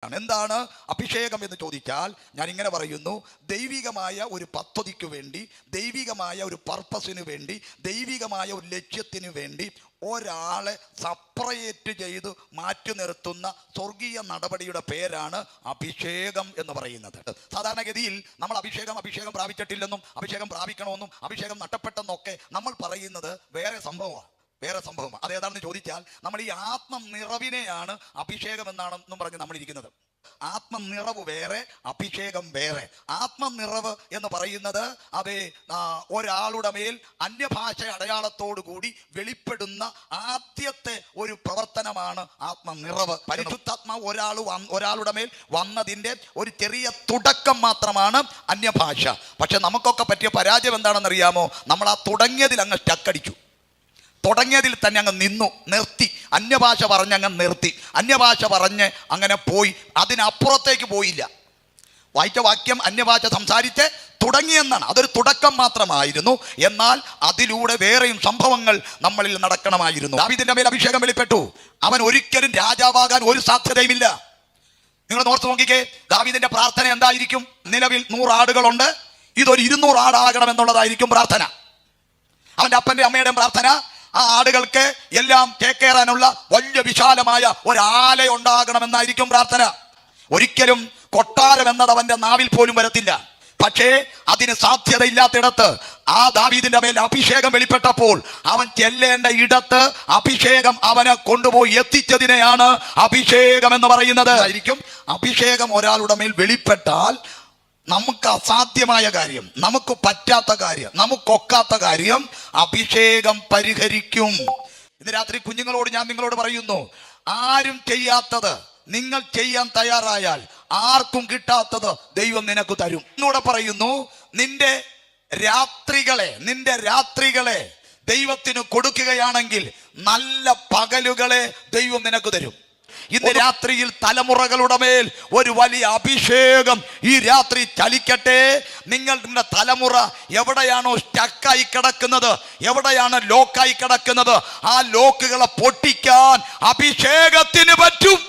ആണ്. എന്താണ് അഭിഷേകം എന്ന് ചോദിച്ചാൽ ഞാൻ ഇങ്ങനെ പറയുന്നു, ദൈവികമായ ഒരു പദ്ധതിക്ക് വേണ്ടി, ദൈവികമായ ഒരു പർപ്പസിന് വേണ്ടി, ദൈവികമായ ഒരു ലക്ഷ്യത്തിന് വേണ്ടി ഒരാളെ സെപ്പറേറ്റ് ചെയ്ത് മാറ്റി നിർത്തുന്ന സ്വർഗീയ നടപടിയുടെ പേരാണ് അഭിഷേകം എന്ന് പറയുന്നത്. സാധാരണഗതിയിൽ നമ്മൾ അഭിഷേകം പ്രാപിച്ചിട്ടില്ലെന്നും അഭിഷേകം പ്രാപിക്കണമെന്നും അഭിഷേകം നഷ്ടപ്പെട്ടെന്നൊക്കെ നമ്മൾ പറയുന്നത് വേറെ സംഭവമാണ്. അതേതാണെന്ന് ചോദിച്ചാൽ നമ്മൾ ഈ ആത്മനിറവിനെയാണ് അഭിഷേകം എന്നാണെന്നും പറഞ്ഞ് നമ്മൾ ഇരിക്കുന്നത്. ആത്മനിറവ് വേറെ, അഭിഷേകം വേറെ. ആത്മനിറവ് എന്ന് പറയുന്നത് അത് ഒരാളുടെ മേൽ അന്യഭാഷ അടയാളത്തോടു കൂടി വെളിപ്പെടുന്ന ആദ്യത്തെ ഒരു പ്രവർത്തനമാണ് ആത്മനിറവ്. പരിശുദ്ധാത്മാവ് ഒരാളുടെ മേൽ വന്നതിൻ്റെ ഒരു ചെറിയ തുടക്കം മാത്രമാണ് അന്യഭാഷ. പക്ഷെ നമുക്കൊക്കെ പറ്റിയ പരാജയം എന്താണെന്നറിയാമോ? നമ്മൾ ആ തുടങ്ങിയതിൽ അങ്ങ് സ്റ്റക്കടിച്ചു, തുടങ്ങിയതിൽ തന്നെ അങ്ങ് നിർത്തി, അന്യഭാഷ പറഞ്ഞ് അങ്ങ് നിർത്തി, അന്യഭാഷ പറഞ്ഞ് അങ്ങനെ പോയി, അതിനപ്പുറത്തേക്ക് പോയില്ല. വായിച്ച വാക്യം അന്യഭാഷ സംസാരിച്ച് തുടങ്ങിയെന്നാണ്. അതൊരു തുടക്കം മാത്രമായിരുന്നു. എന്നാൽ അതിലൂടെ വേറെയും സംഭവങ്ങൾ നമ്മളിൽ നടക്കണമായിരുന്നു. ദാവീദിന്റെ മേൽ അഭിഷേകം വെളിപ്പെട്ടു. അവൻ ഒരിക്കലും രാജാവാകാൻ ഒരു സാധ്യതയുമില്ല. നിങ്ങൾ ഓർത്ത് നോക്കിക്കേ, ദാവീദിന്റെ പ്രാർത്ഥന എന്തായിരിക്കും? നിലവിൽ 100 ആടുകളുണ്ട്, ഇതൊരു 200 ആടാകണം എന്നുള്ളതായിരിക്കും പ്രാർത്ഥന. അവന്റെ അപ്പന്റെ അമ്മയുടെ പ്രാർത്ഥന ആ ആടുകൾക്ക് എല്ലാം കേക്കേറാനുള്ള വലിയ വിശാലമായ ഒരാലയം ഉണ്ടാകണമെന്നായിരിക്കും പ്രാർത്ഥന. ഒരിക്കലും കൊട്ടാരം എന്നത് അവന്റെ നാവിൽ പോലും വരത്തില്ല. പക്ഷേ അതിന് സാധ്യതയില്ലാത്തിടത്ത് ആ ദാവീദിന്റെ മേൽ അഭിഷേകം വെളിപ്പെട്ടപ്പോൾ അവൻ ചെല്ലേണ്ട ഇടത്ത് അഭിഷേകം അവനെ കൊണ്ടുപോയി എത്തിച്ചതിനെയാണ് അഭിഷേകം എന്ന് പറയുന്നത്. ആയിരിക്കും അഭിഷേകം ഒരാളുടെ മേൽ വെളിപ്പെട്ടാൽ നമുക്ക് അസാധ്യമായ കാര്യം, നമുക്ക് പറ്റാത്ത കാര്യം, നമുക്കൊക്കാത്ത കാര്യം അഭിഷേകം പരിഹരിക്കും. ഇന്ന് രാത്രി കുഞ്ഞുങ്ങളോട് ഞാൻ നിങ്ങളോട് പറയുന്നു, ആരും ചെയ്യാത്തത് നിങ്ങൾ ചെയ്യാൻ തയ്യാറായാൽ ആർക്കും കിട്ടാത്തത് ദൈവം നിനക്ക് തരും. എന്നൂടെ പറയുന്നു, നിന്റെ രാത്രികളെ ദൈവത്തിന് കൊടുക്കുകയാണെങ്കിൽ നല്ല പകലുകളെ ദൈവം നിനക്ക് തരും. ഇന്ന് രാത്രിയിൽ തലമുറകളുടെ മേൽ ഒരു വലിയ അഭിഷേകം ഈ രാത്രി ചലിക്കട്ടെ. നിങ്ങളുടെ തലമുറ എവിടെയാണോ സ്റ്റക്കായി കിടക്കുന്നത്, എവിടെയാണ് ലോക്കായി കിടക്കുന്നത്, ആ ലോക്കുകളെ പൊട്ടിക്കാൻ അഭിഷേകത്തിന് പറ്റും.